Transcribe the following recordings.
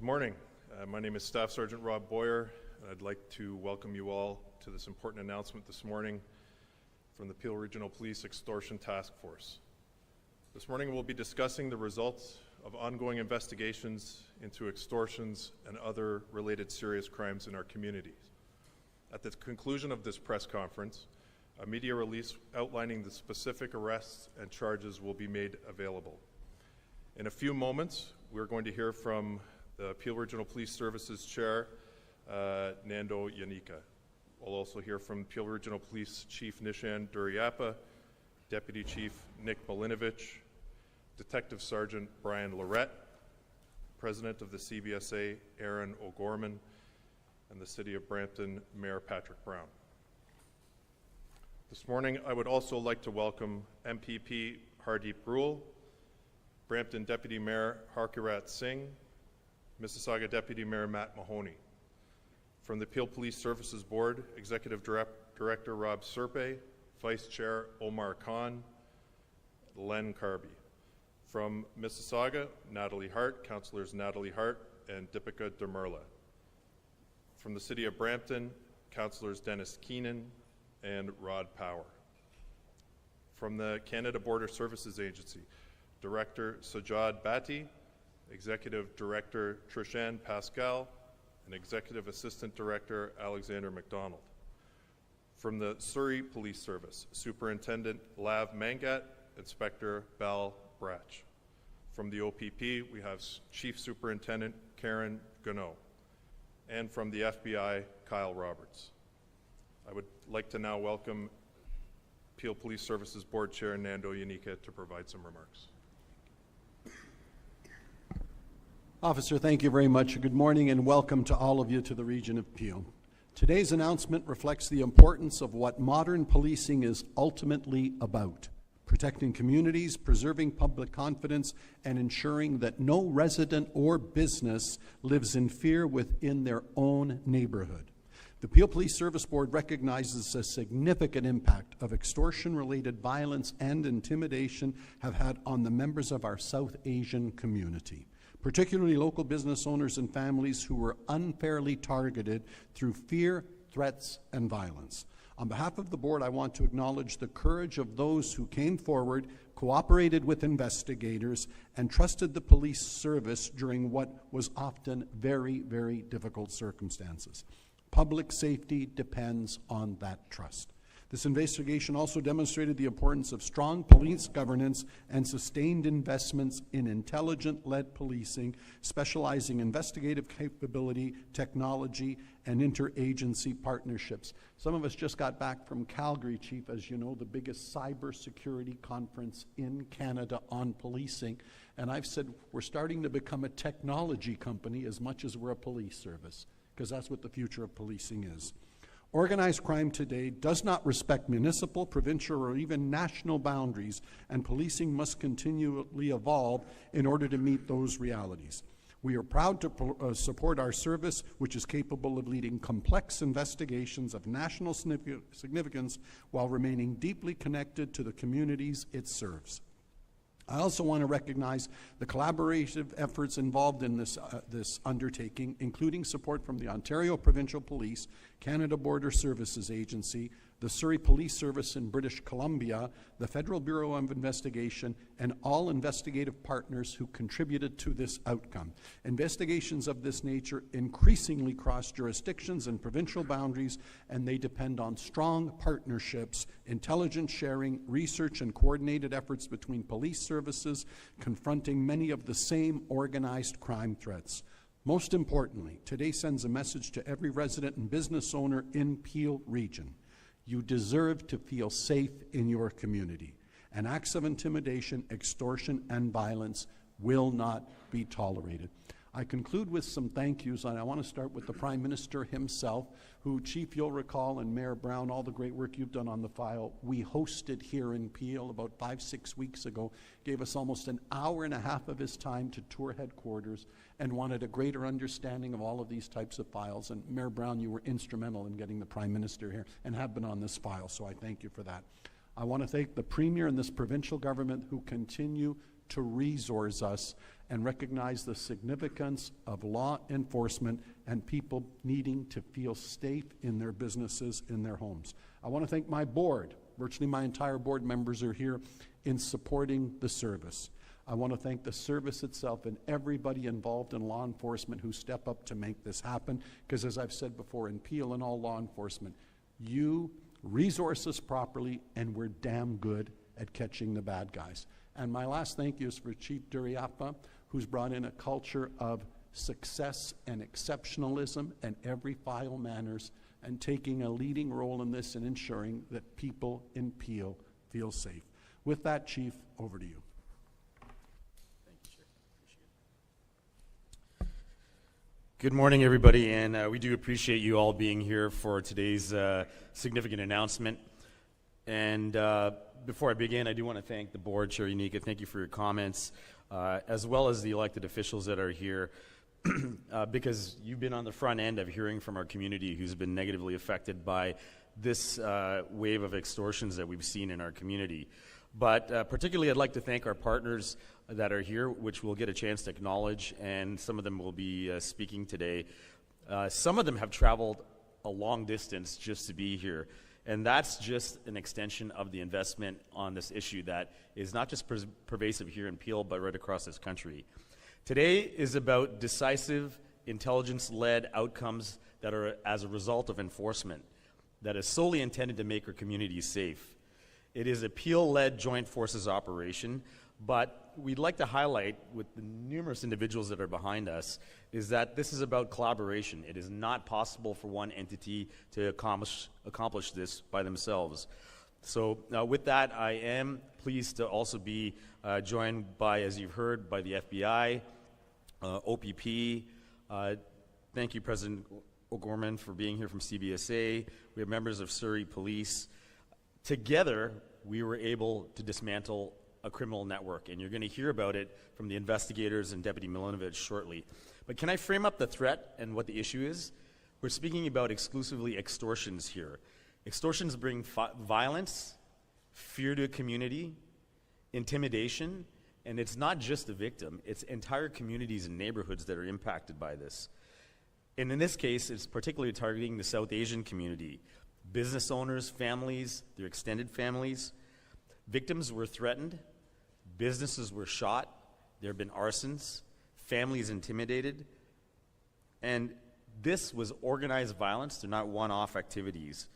morning. My name is Staff Sergeant Rob Boyer, and I'd like to welcome you all to this important announcement this morning from the Peel Regional Police Extortion Task Force. This morning we'll be discussing the results of ongoing investigations into extortions and other related serious crimes in our communities. At the conclusion of this press conference, a media release outlining the specific arrests and charges will be made available. In a few moments, we're going to hear from the Peel Regional Police Services Chair, Nando Yanika. We'll also hear from Peel Regional Police Chief Nishan Duryappa, Deputy Chief Nick Milinovich, Detective Sergeant Brian Lorette, President of the CBSA Aaron O'Gorman, and the City of Brampton Mayor Patrick Brown. This morning, I would also like to welcome MPP Hardeep Rule, Brampton Deputy Mayor Harkirat Singh, Mississauga Deputy Mayor Matt Mahoney. From the Peel Police Services Board, Executive Director Rob Serpe, Vice Chair Omar Khan, Len Carby. From Mississauga, Natalie Hart, Councillors Natalie Hart and Deepika Demerla. From the City of Brampton, Councillors Dennis Keenan and Rod Power. From the Canada Border Services Agency, Director Sajad Bhatti, Executive Director Trishan Pascal, and Executive Assistant Director Alexander McDonald. From the Surrey Police Service, Superintendent Lav Mangat, Inspector Bal Brach. From the OPP, we have Chief Superintendent Karen Gano. And from the FBI, Kyle Roberts. I would like to now welcome Peel Police Services Board Chair Nando Yanika to provide some remarks. Officer, thank you very much. Good morning and welcome to all of you to the region of Peel. Today's announcement reflects the importance of what modern policing is ultimately about: protecting communities, preserving public confidence, and ensuring that no resident or business lives in fear within their own neighborhood. The Peel Police Service Board recognizes the significant impact of extortion-related violence and intimidation have had on the members of our South Asian community, particularly local business owners and families who were unfairly targeted through fear, threats, and violence. On behalf of the board, I want to acknowledge the courage of those who came forward, cooperated with investigators, and trusted the police service during what was often very, very difficult circumstances. Public safety depends on that trust. This investigation also demonstrated the importance of strong police governance and sustained investments in intelligent-led policing, specializing investigative capability, technology, and interagency partnerships. Some of us just got back from Calgary, Chief, as you know, the biggest cybersecurity conference in Canada on policing. And I've said we're starting to become a technology company as much as we're a police service, because that's what the future of policing is. Organized crime today does not respect municipal, provincial, or even national boundaries, and policing must continually evolve in order to meet those realities. We are proud to support our service, which is capable of leading complex investigations of national significance while remaining deeply connected to the communities it serves. I also want to recognize the collaborative efforts involved in this undertaking, including support from the Ontario Provincial Police, Canada Border Services Agency, the Surrey Police Service in British Columbia, the Federal Bureau of Investigation, and all investigative partners who contributed to this outcome. Investigations of this nature increasingly cross jurisdictions and provincial boundaries, and they depend on strong partnerships, intelligence sharing, research, and coordinated efforts between police services confronting many of the same organized crime threats. Most importantly, today sends a message to every resident and business owner in Peel Region. You deserve to feel safe in your community, and acts of intimidation, extortion, and violence will not be tolerated. I conclude with some thank yous, and I want to start with the Prime Minister himself, who, Chief, you'll recall, and Mayor Brown, all the great work you've done on the file. We hosted here in Peel about 5-6 weeks ago, gave us almost an hour and a half of his time to tour headquarters and wanted a greater understanding of all of these types of files. And Mayor Brown, you were instrumental in getting the Prime Minister here and have been on this file, so I thank you for that. I want to thank the Premier and this provincial government who continue to resource us and recognize the significance of law enforcement and people needing to feel safe in their businesses, in their homes. I want to thank my board. Virtually my entire board members are here in supporting the service. I want to thank the service itself and everybody involved in law enforcement who step up to make this happen, because as I've said before, in Peel and all law enforcement, you resource us properly and we're damn good at catching the bad guys. And my last thank you is for Chief Duriappa, who's brought in a culture of success and exceptionalism and every file manners, and taking a leading role in this and ensuring that people in Peel feel safe. With that, Chief, over to you. Good morning, everybody, and we do appreciate you all being here for today's significant announcement. And before I begin, I do want to thank the board, Chair Unica. Thank you for your comments, as well as the elected officials that are here, because you've been on the front end of hearing from our community who's been negatively affected by this wave of extortions that we've seen in our community. But particularly, I'd like to thank our partners that are here, which we'll get a chance to acknowledge, and some of them will be speaking today. Some of them have traveled a long distance just to be here, and that's just an extension of the investment on this issue that is not just pervasive here in Peel, but right across this country. Today is about decisive, intelligence-led outcomes that are as a result of enforcement that is solely intended to make our communities safe. It is a Peel-led joint forces operation, but we'd like to highlight with the numerous individuals that are behind us is that this is about collaboration. It is not possible for one entity to accomplish this by themselves. So with that, I am pleased to also be joined by, as you've heard, by the FBI, OPP. Thank you, President O'Gorman, for being here from CBSA. We have members of Surrey Police. Together, we were able to dismantle a criminal network, and you're going to hear about it from the investigators and Deputy Milinovich shortly. But can I frame up the threat and what the issue is? We're speaking about exclusively extortions here. Extortions bring violence, fear to a community, intimidation, and it's not just the victim, it's entire communities and neighborhoods that are impacted by this. And in this case, it's particularly targeting the South Asian community. Business owners, families, their extended families. Victims were threatened, businesses were shot, there have been arsons, families intimidated, and this was organized violence. They're not one-off activities.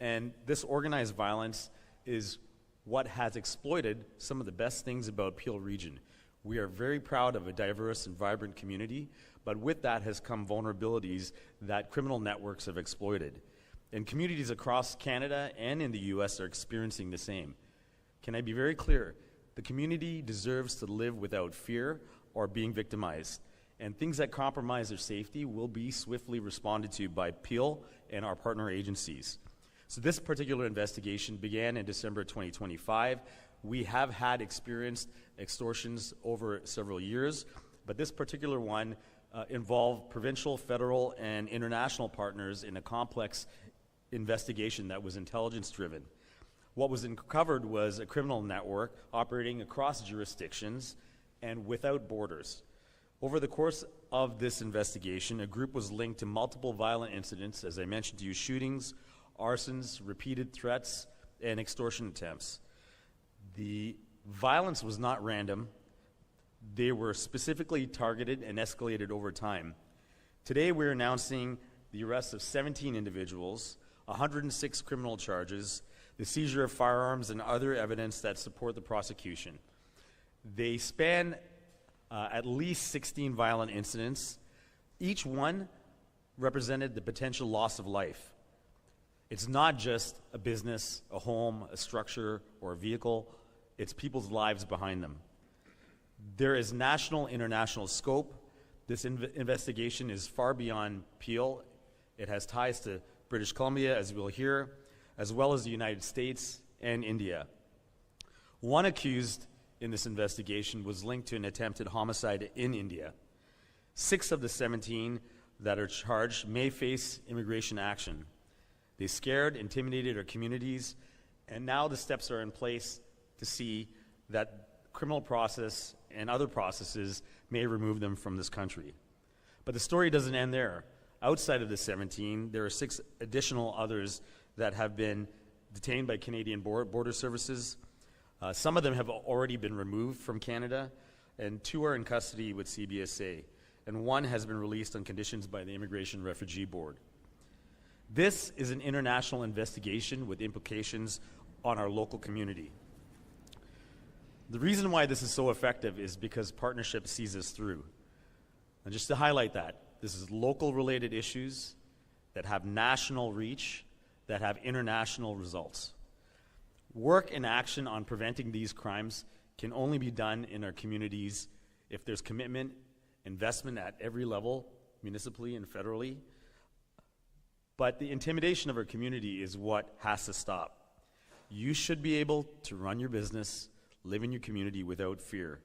And this organized violence is what has exploited some of the best things about Peel Region. We are very proud of a diverse and vibrant community, but with that has come vulnerabilities that criminal networks have exploited. And communities across Canada and in the U.S. are experiencing the same. Can I be very clear? The community deserves to live without fear or being victimized. And things that compromise their safety will be swiftly responded to by Peel and our partner agencies. So this particular investigation began in December 2025. We have had experienced extortions over several years, but this particular one involved provincial, federal, and international partners in a complex investigation that was intelligence-driven. What was uncovered was a criminal network operating across jurisdictions and without borders. Over the course of this investigation, a group was linked to multiple violent incidents, as I mentioned to you, shootings, arsons, repeated threats, and extortion attempts. The violence was not random. They were specifically targeted and escalated over time. Today, we're announcing the arrest of 17 individuals, 106 criminal charges, the seizure of firearms and other evidence that support the prosecution. They span at least 16 violent incidents. Each one represented the potential loss of life. It's not just a business, a home, a structure, or a vehicle. It's people's lives behind them. There is national, international scope. This investigation is far beyond Peel. It has ties to British Columbia, as we'll hear, as well as the United States and India. One accused in this investigation was linked to an attempted homicide in India. 6 of the 17 that are charged may face immigration action. They scared, intimidated our communities, and now the steps are in place to see that criminal process and other processes may remove them from this country. But the story doesn't end there. Outside of the 17, there are 6 additional others that have been detained by Canadian Border Services. Some of them have already been removed from Canada, and 2 are in custody with CBSA, and 1 has been released on conditions by the Immigration Refugee Board. This is an international investigation with implications on our local community. The reason why this is so effective is because partnership sees us through. And just to highlight that, this is local related issues that have national reach, that have international results. Work and action on preventing these crimes can only be done in our communities if there's commitment, investment at every level, municipally and federally. But the intimidation of our community is what has to stop. You should be able to run your business, live in your community without fear.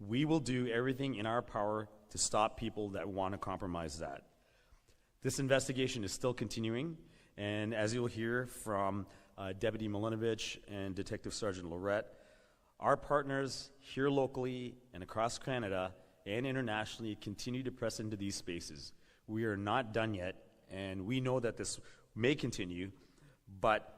We will do everything in our power to stop people that want to compromise that. This investigation is still continuing, and as you'll hear from Deputy Milinovich and Detective Sergeant Lorette, our partners here locally and across Canada and internationally continue to press into these spaces. We are not done yet, and we know that this may continue, but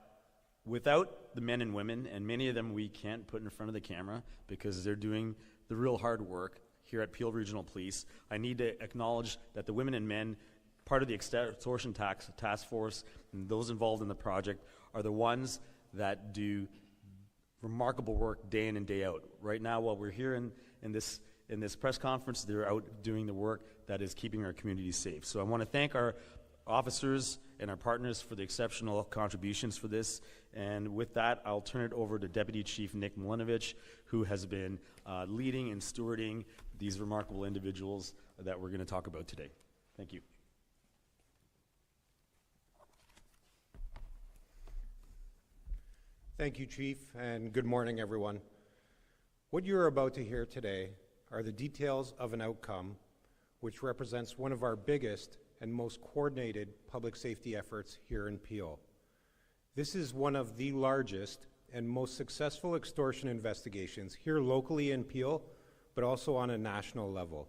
without the men and women, and many of them we can't put in front of the camera because they're doing the real hard work here at Peel Regional Police, I need to acknowledge that the women and men, part of the Extortion Task Force, and those involved in the project, are the ones that do remarkable work day in and day out. Right now, while we're here in this press conference, they're out doing the work that is keeping our community safe. So I want to thank our officers and our partners for the exceptional contributions for this. And with that, I'll turn it over to Deputy Chief Nick Milinovich, who has been leading and stewarding these remarkable individuals that we're going to talk about today. Thank you. Thank you, Chief, and good morning, everyone. What you're about to hear today are the details of an outcome which represents one of our biggest and most coordinated public safety efforts here in Peel. This is one of the largest and most successful extortion investigations here locally in Peel, but also on a national level.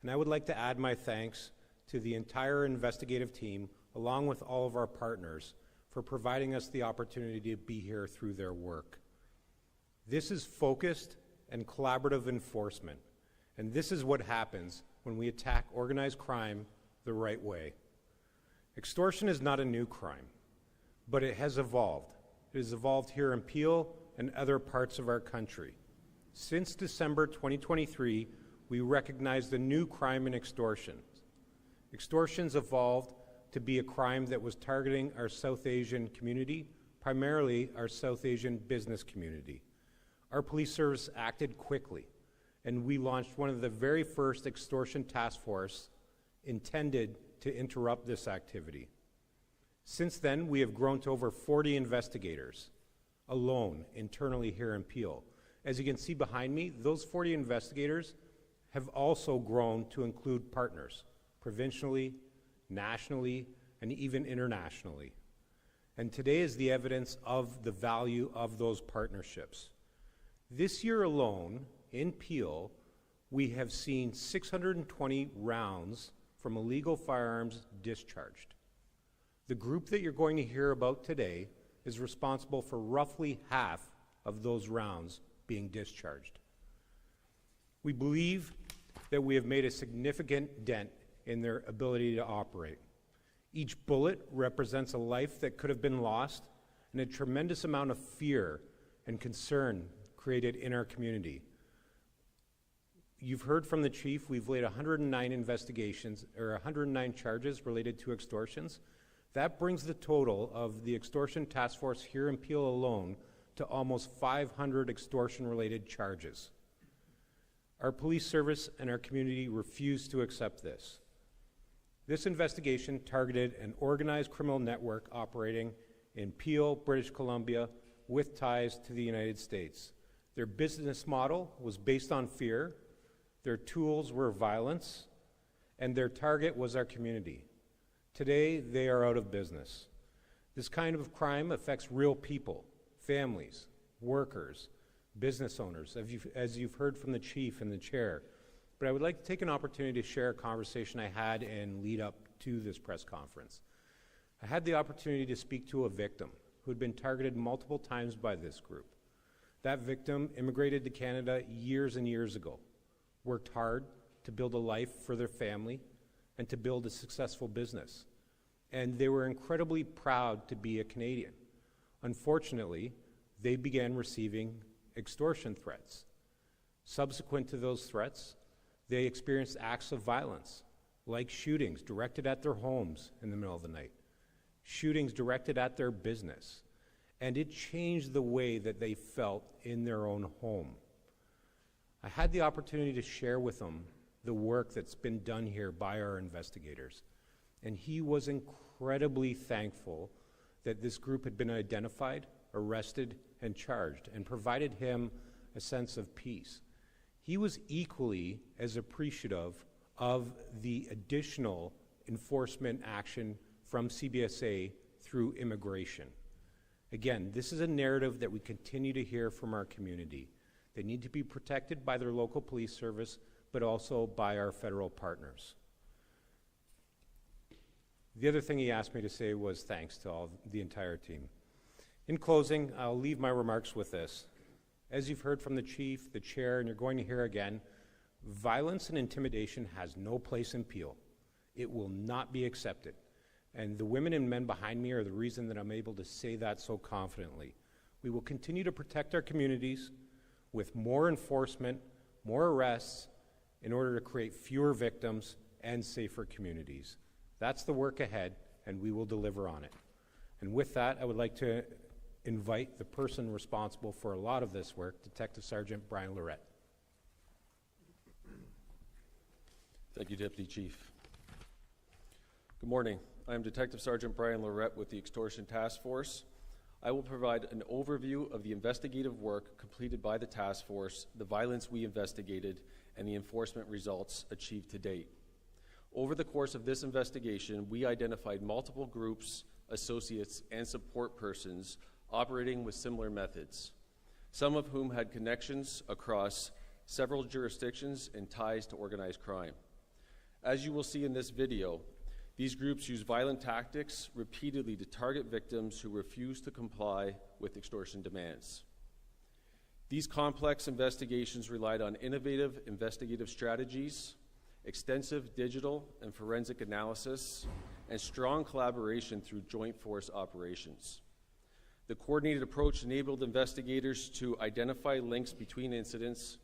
And I would like to add my thanks to the entire investigative team, along with all of our partners, for providing us the opportunity to be here through their work. This is focused and collaborative enforcement, and this is what happens when we attack organized crime the right way. Extortion is not a new crime, but it has evolved. It has evolved here in Peel and other parts of our country. Since December 2023, we recognized a new crime in extortion. Extortion's evolved to be a crime that was targeting our South Asian community, primarily our South Asian business community. Our police service acted quickly, and we launched one of the very first extortion task force intended to interrupt this activity. Since then, we have grown to over 40 investigators alone internally here in Peel. As you can see behind me, those 40 investigators have also grown to include partners, provincially, nationally, and even internationally. And today is the evidence of the value of those partnerships. This year alone, in Peel, we have seen 620 rounds from illegal firearms discharged. The group that you're going to hear about today is responsible for roughly half of those rounds being discharged. We believe that we have made a significant dent in their ability to operate. Each bullet represents a life that could have been lost and a tremendous amount of fear and concern created in our community. You've heard from the chief, we've laid 109 investigations, or 109 charges related to extortions. That brings the total of the extortion task force here in Peel alone to almost 500 extortion-related charges. Our police service and our community refuse to accept this. This investigation targeted an organized criminal network operating in Peel, British Columbia, with ties to the United States. Their business model was based on fear, their tools were violence, and their target was our community. Today, they are out of business. This kind of crime affects real people, families, workers, business owners, as you've heard from the chief and the chair. But I would like to take an opportunity to share a conversation I had in lead up to this press conference. I had the opportunity to speak to a victim who had been targeted multiple times by this group. That victim immigrated to Canada years and years ago, worked hard to build a life for their family and to build a successful business. And they were incredibly proud to be a Canadian. Unfortunately, they began receiving extortion threats. Subsequent to those threats, they experienced acts of violence, like shootings directed at their homes in the middle of the night, shootings directed at their business, and it changed the way that they felt in their own home. I had the opportunity to share with them the work that's been done here by our investigators, and he was incredibly thankful that this group had been identified, arrested, and charged, and provided him a sense of peace. He was equally as appreciative of the additional enforcement action from CBSA through immigration. Again, this is a narrative that we continue to hear from our community. They need to be protected by their local police service, but also by our federal partners. The other thing he asked me to say was thanks to the entire team. In closing, I'll leave my remarks with this. As you've heard from the chief, the chair, and you're going to hear again, violence and intimidation has no place in Peel. It will not be accepted. And the women and men behind me are the reason that I'm able to say that so confidently. We will continue to protect our communities with more enforcement, more arrests, in order to create fewer victims and safer communities. That's the work ahead, and we will deliver on it. And with that, I would like to invite the person responsible for a lot of this work, Detective Sergeant Brian Lorette. Thank you, Deputy Chief. Good morning. I am Detective Sergeant Brian Lorette with the Extortion Task Force. I will provide an overview of the investigative work completed by the task force, the violence we investigated, and the enforcement results achieved to date. Over the course of this investigation, we identified multiple groups, associates, and support persons operating with similar methods, some of whom had connections across several jurisdictions and ties to organized crime. As you will see in this video, these groups use violent tactics repeatedly to target victims who refuse to comply with extortion demands. These complex investigations relied on innovative investigative strategies, extensive digital and forensic analysis, and strong collaboration through joint force operations. The coordinated approach enabled investigators to identify links between incidents,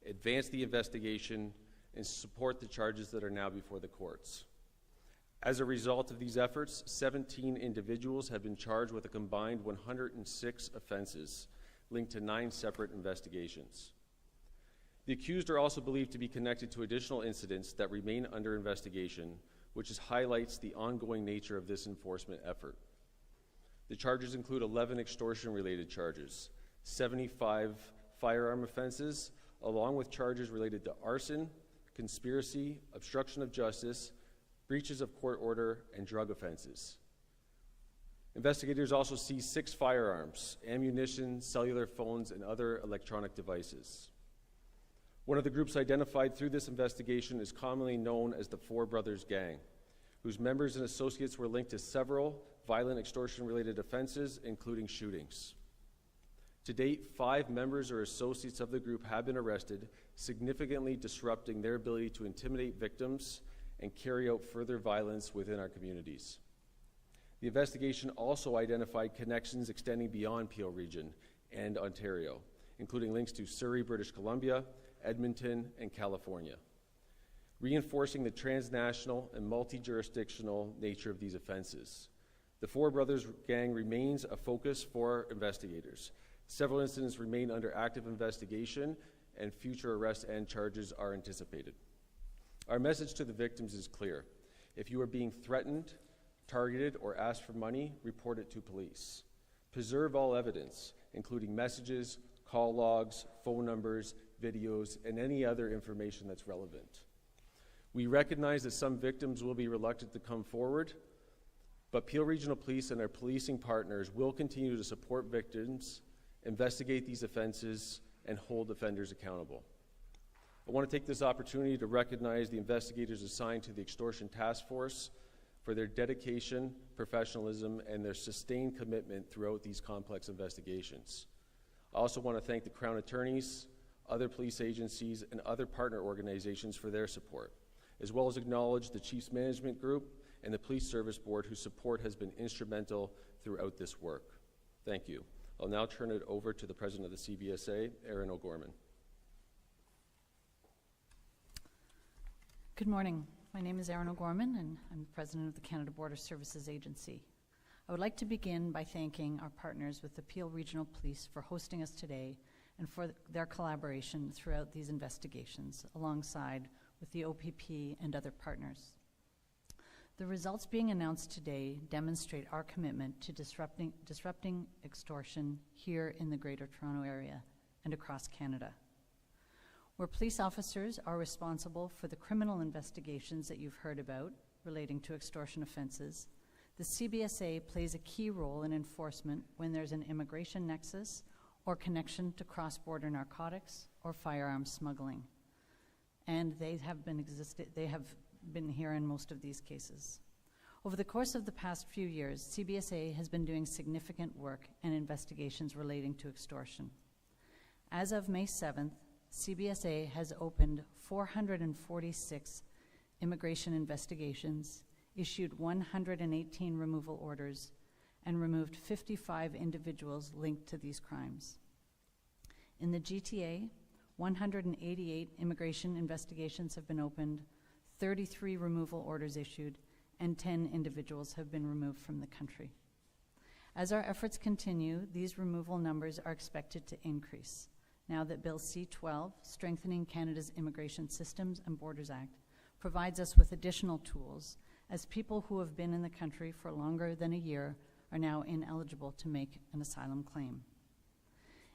advance the investigation, and support the charges that are now before the courts. As a result of these efforts, 17 individuals have been charged with a combined 106 offenses linked to 9 separate investigations. The accused are also believed to be connected to additional incidents that remain under investigation, which highlights the ongoing nature of this enforcement effort. The charges include 11 extortion-related charges, 75 firearm offenses, along with charges related to arson, conspiracy, obstruction of justice, breaches of court order, and drug offenses. Investigators also seized 6 firearms, ammunition, cellular phones, and other electronic devices. One of the groups identified through this investigation is commonly known as the Four Brothers Gang, whose members and associates were linked to several violent extortion-related offenses, including shootings. To date, 5 members or associates of the group have been arrested, significantly disrupting their ability to intimidate victims and carry out further violence within our communities. The investigation also identified connections extending beyond Peel Region and Ontario, including links to Surrey, British Columbia, Edmonton, and California, reinforcing the transnational and multi-jurisdictional nature of these offenses. The Four Brothers Gang remains a focus for investigators. Several incidents remain under active investigation, and future arrests and charges are anticipated. Our message to the victims is clear. If you are being threatened, targeted, or asked for money, report it to police. Preserve all evidence, including messages, call logs, phone numbers, videos, and any other information that's relevant. We recognize that some victims will be reluctant to come forward, but Peel Regional Police and our policing partners will continue to support victims, investigate these offenses, and hold offenders accountable. I want to take this opportunity to recognize the investigators assigned to the Extortion Task Force for their dedication, professionalism, and their sustained commitment throughout these complex investigations. I also want to thank the Crown Attorneys, other police agencies, and other partner organizations for their support, as well as acknowledge the Chiefs Management Group and the Police Service Board, whose support has been instrumental throughout this work. Thank you. I'll now turn it over to the President of the CBSA, Erin O'Gorman. Good morning. My name is Erin O'Gorman, and I'm the President of the Canada Border Services Agency. I would like to begin by thanking our partners with the Peel Regional Police for hosting us today and for their collaboration throughout these investigations, alongside with the OPP and other partners. The results being announced today demonstrate our commitment to disrupting extortion here in the Greater Toronto Area and across Canada. Where police officers are responsible for the criminal investigations that you've heard about relating to extortion offences, the CBSA plays a key role in enforcement when there's an immigration nexus or connection to cross-border narcotics or firearms smuggling. And they have been here in most of these cases. Over the course of the past few years, CBSA has been doing significant work and investigations relating to extortion. As of May 7th, CBSA has opened 446 immigration investigations, issued 118 removal orders, and removed 55 individuals linked to these crimes. In the GTA, 188 immigration investigations have been opened, 33 removal orders issued, and 10 individuals have been removed from the country. As our efforts continue, these removal numbers are expected to increase now that Bill C-12, Strengthening Canada's Immigration Systems and Borders Act, provides us with additional tools, as people who have been in the country for longer than a year are now ineligible to make an asylum claim.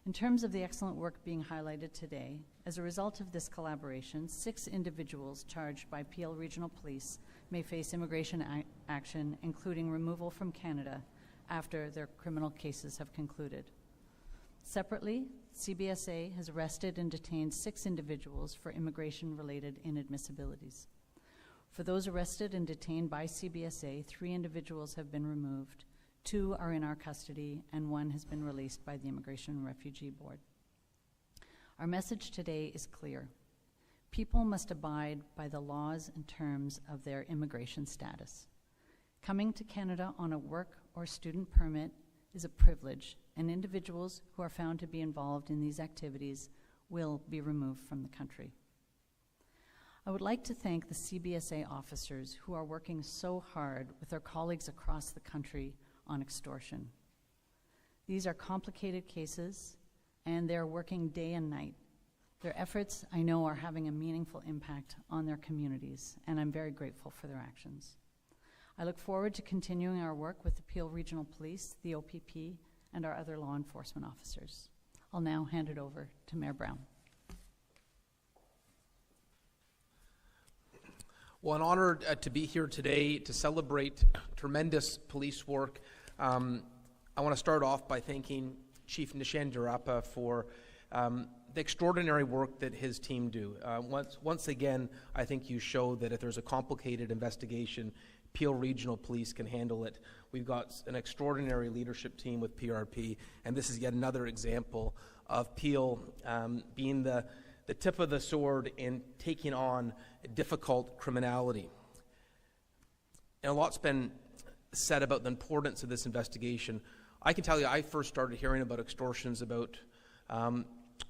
In terms of the excellent work being highlighted today, as a result of this collaboration, 6 individuals charged by Peel Regional Police may face immigration action, including removal from Canada after their criminal cases have concluded. Separately, CBSA has arrested and detained 6 individuals for immigration-related inadmissibilities. For those arrested and detained by CBSA, 3 individuals have been removed, 2 are in our custody, and 1 has been released by the Immigration and Refugee Board. Our message today is clear. People must abide by the laws and terms of their immigration status. Coming to Canada on a work or student permit is a privilege, and individuals who are found to be involved in these activities will be removed from the country. I would like to thank the CBSA officers who are working so hard with their colleagues across the country on extortion. These are complicated cases, and they're working day and night. Their efforts, I know, are having a meaningful impact on their communities, and I'm very grateful for their actions. I look forward to continuing our work with the Peel Regional Police, the OPP, and our other law enforcement officers. I'll now hand it over to Mayor Brown. Well, an honor to be here today to celebrate tremendous police work. I want to start off by thanking Chief Nishandarappa for the extraordinary work that his team do. Once again, I think you show that if there's a complicated investigation, Peel Regional Police can handle it. We've got an extraordinary leadership team with PRP, and this is yet another example of Peel being the tip of the sword in taking on difficult criminality. And a lot's been said about the importance of this investigation. I can tell you I first started hearing about extortions about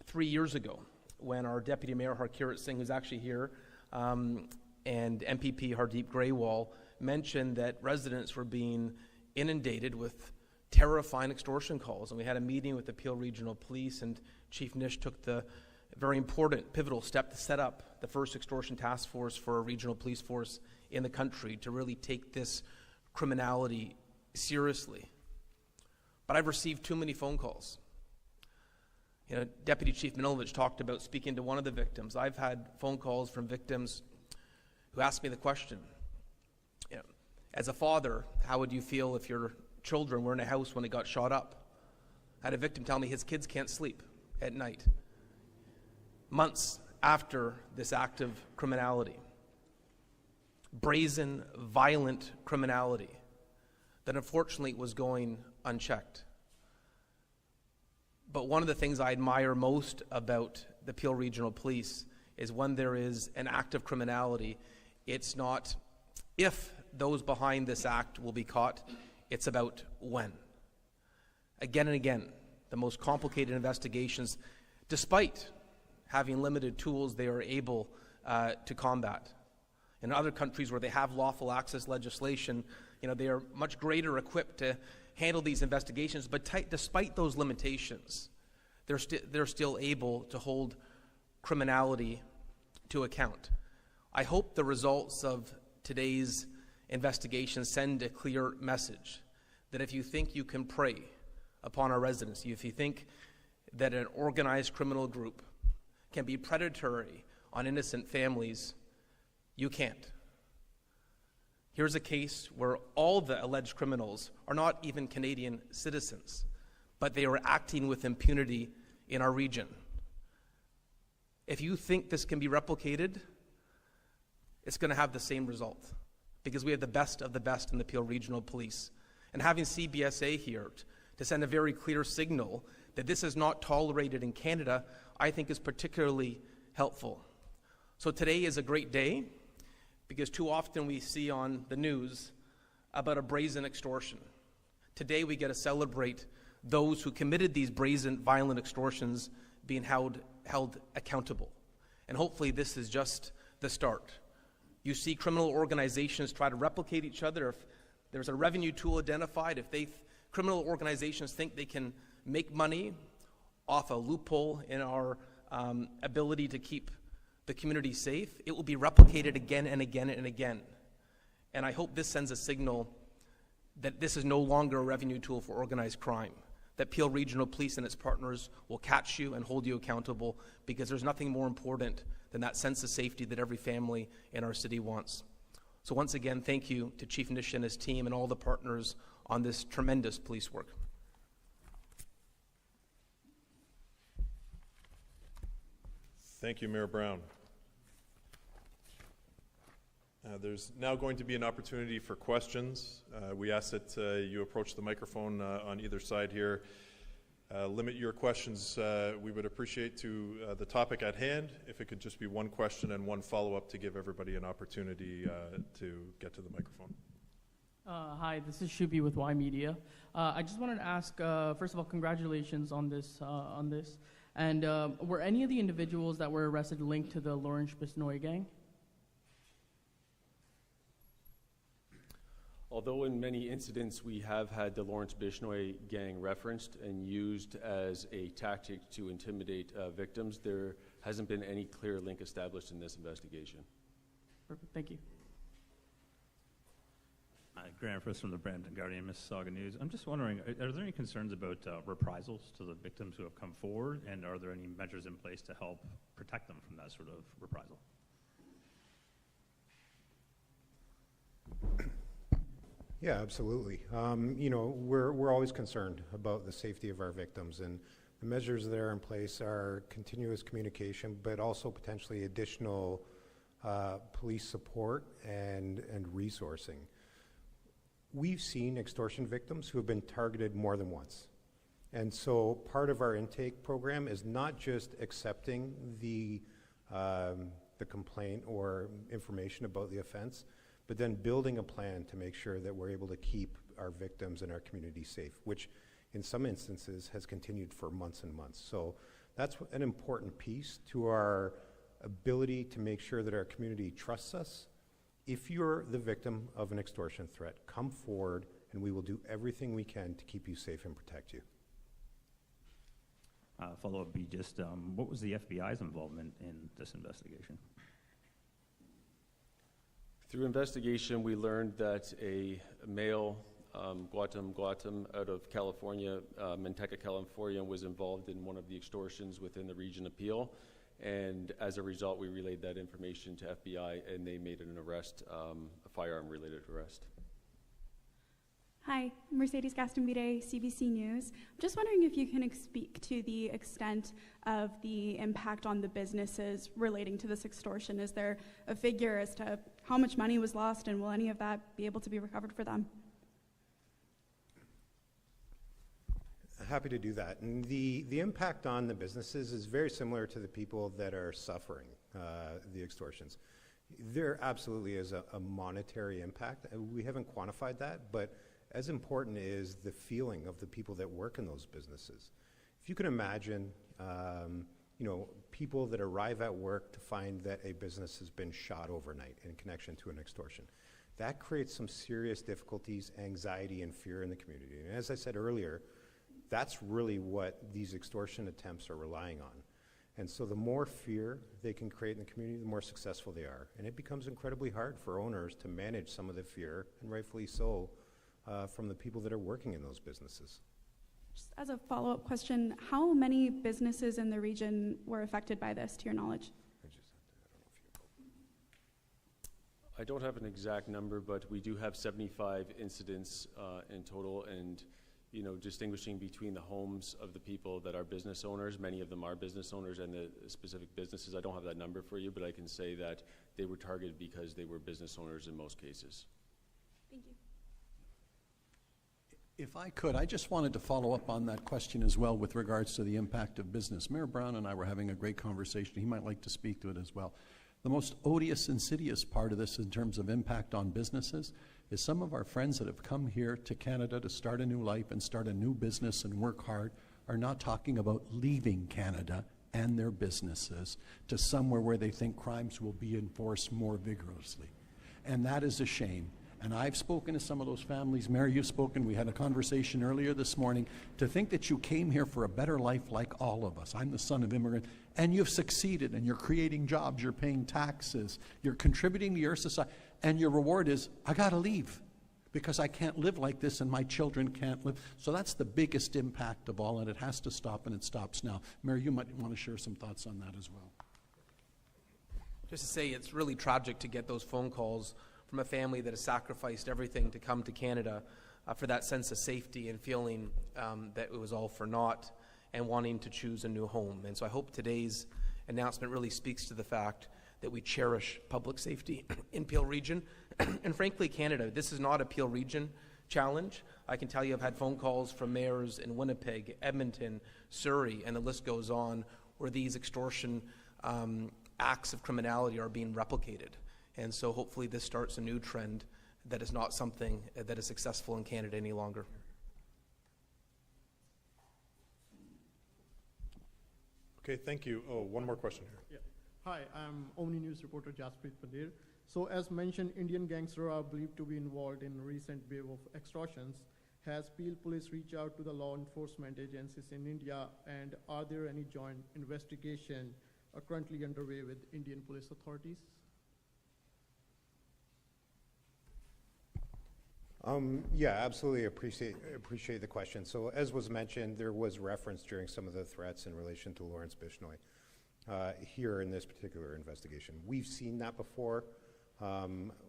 3 years ago when our Deputy Mayor Harkirat Singh, who's actually here, and MPP Hardeep Grewal mentioned that residents were being inundated with terrifying extortion calls. And we had a meeting with the Peel Regional Police, and Chief Nish took the very important, pivotal step to set up the first extortion task force for a regional police force in the country to really take this criminality seriously. But I've received too many phone calls. You know, Deputy Chief Manilovich talked about speaking to one of the victims. I've had phone calls from victims who asked me the question, you know, as a father, how would you feel if your children were in a house when it got shot up? I had a victim tell me his kids can't sleep at night. months after this act of criminality, brazen, violent criminality that unfortunately was going unchecked. But one of the things I admire most about the Peel Regional Police is when there is an act of criminality, it's not if those behind this act will be caught, it's about when. Again and again, the most complicated investigations, despite having limited tools, they are able to combat. In other countries where they have lawful access legislation, they are much greater equipped to handle these investigations, but despite those limitations, they're still able to hold criminality to account. I hope the results of today's investigation send a clear message that if you think you can prey upon our residents, if you think that an organized criminal group can be predatory on innocent families, you can't. Here's a case where all the alleged criminals are not even Canadian citizens, but they are acting with impunity in our region. If you think this can be replicated, it's going to have the same result, because we have the best of the best in the Peel Regional Police. And having CBSA here to send a very clear signal that this is not tolerated in Canada, I think is particularly helpful. So today is a great day, because too often we see on the news about a brazen extortion. Today we get to celebrate those who committed these brazen, violent extortions being held accountable. And hopefully this is just the start. You see criminal organizations try to replicate each other. If there's a revenue tool identified, if criminal organizations think they can make money off a loophole in our ability to keep the community safe, it will be replicated again and again and again. And I hope this sends a signal that this is no longer a revenue tool for organized crime, that Peel Regional Police and its partners will catch you and hold you accountable, because there's nothing more important than that sense of safety that every family in our city wants. So once again, thank you to Chief Nish and his team and all the partners on this tremendous police work. Thank you, Mayor Brown. There's now going to be an opportunity for questions. We ask that you approach the microphone on either side here. Limit your questions, we would appreciate, to the topic at hand. If it could just be one question and one follow-up to give everybody an opportunity to get to the microphone. Hi, this is Shubi with Y Media. I just wanted to ask, first of all, congratulations on this. And were any of the individuals that were arrested linked to the Lawrence Bisnoy gang? Although in many incidents we have had the Lawrence Bisnoy gang referenced and used as a tactic to intimidate victims, there hasn't been any clear link established in this investigation. Perfect, thank you. Graham Frist from the Brampton Guardian, Mississauga News. I'm just wondering, are there any concerns about reprisals to the victims who have come forward, and are there any measures in place to help protect them from that sort of reprisal? Yeah, absolutely. We're always concerned about the safety of our victims, and the measures that are in place are continuous communication, but also potentially additional police support and resourcing. We've seen extortion victims who have been targeted more than once. And so part of our intake program is not just accepting the complaint or information about the offense, but then building a plan to make sure that we're able to keep our victims and our community safe, which in some instances has continued for months and months. So that's an important piece to our ability to make sure that our community trusts us. If you're the victim of an extortion threat, come forward and we will do everything we can to keep you safe and protect you. Follow-up be just, what was the FBI's involvement in this investigation? Through investigation, we learned that a male, Guatem out of California, Manteca, California, was involved in one of the extortions within the region of Peel. And as a result, we relayed that information to FBI, and they made an arrest, a firearm-related arrest. Hi, Mercedes Gastonvide, CBC News. I'm just wondering if you can speak to the extent of the impact on the businesses relating to this extortion. Is there a figure as to how much money was lost, and will any of that be able to be recovered for them? Happy to do that. And the impact on the businesses is very similar to the people that are suffering the extortions. There absolutely is a monetary impact. We haven't quantified that, but as important is the feeling of the people that work in those businesses. If you can imagine, people that arrive at work to find that a business has been shot overnight in connection to an extortion, that creates some serious difficulties, anxiety, and fear in the community. And as I said earlier, that's really what these extortion attempts are relying on. And so the more fear they can create in the community, the more successful they are. And it becomes incredibly hard for owners to manage some of the fear, and rightfully so, from the people that are working in those businesses. Just as a follow-up question, how many businesses in the region were affected by this, to your knowledge? I don't have an exact number, but we do have 75 incidents in total, and distinguishing between the homes of the people that are business owners, many of them are business owners, and the specific businesses. I don't have that number for you, but I can say that they were targeted because they were business owners in most cases. Thank you. If I could, I just wanted to follow up on that question as well with regards to the impact of business. Mayor Brown and I were having a great conversation. He might like to speak to it as well. The most odious, insidious part of this in terms of impact on businesses is some of our friends that have come here to Canada to start a new life and start a new business and work hard are not talking about leaving Canada and their businesses to somewhere where they think crimes will be enforced more vigorously. And that is a shame. And I've spoken to some of those families. Mayor, you've spoken. We had a conversation earlier this morning. To think that you came here for a better life like all of us. I'm the son of immigrant. And you've succeeded, and you're creating jobs, you're paying taxes, you're contributing to your society, and your reward is, I gotta leave because I can't live like this and my children can't live. So that's the biggest impact of all, and it has to stop, and it stops now. Mayor, you might want to share some thoughts on that as well. Just to say, it's really tragic to get those phone calls from a family that has sacrificed everything to come to Canada for that sense of safety and feeling that it was all for naught and wanting to choose a new home. And so I hope today's announcement really speaks to the fact that we cherish public safety in Peel Region. And frankly, Canada, this is not a Peel Region challenge. I can tell you I've had phone calls from mayors in Winnipeg, Edmonton, Surrey, and the list goes on, where these extortion acts of criminality are being replicated. And so hopefully this starts a new trend that is not something that is successful in Canada any longer. Okay, thank you. Oh, one more question here. Yeah. Hi, I'm Omni News reporter Jasprit Padir. So as mentioned, Indian gangsters are believed to be involved in recent wave of extortions. Has Peel Police reached out to the law enforcement agencies in India, and are there any joint investigation currently underway with Indian police authorities? Yeah, absolutely appreciate the question. So as was mentioned, there was reference during some of the threats in relation to Lawrence Bishnoi here in this particular investigation. We've seen that before.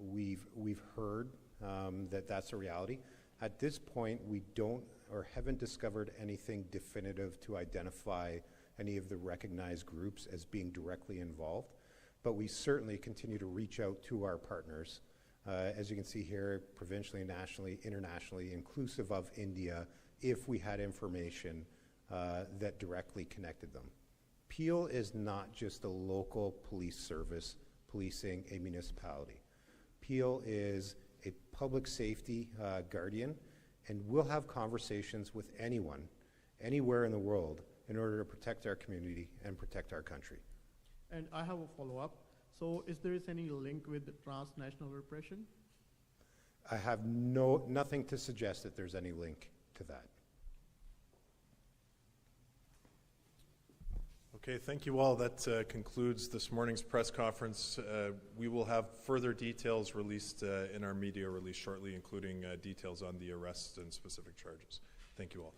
We've heard that that's a reality. At this point, we don't or haven't discovered anything definitive to identify any of the recognized groups as being directly involved, but we certainly continue to reach out to our partners. As you can see here, provincially, nationally, internationally, inclusive of India, if we had information that directly connected them. Peel is not just a local police service policing a municipality. Peel is a public safety guardian, and we'll have conversations with anyone, anywhere in the world, in order to protect our community and protect our country. And I have a follow-up. So is there any link with the transnational repression? I have nothing to suggest that there's any link to that. Okay, thank you all. That concludes this morning's press conference. We will have further details released in our media release shortly, including details on the arrests and specific charges. Thank you all.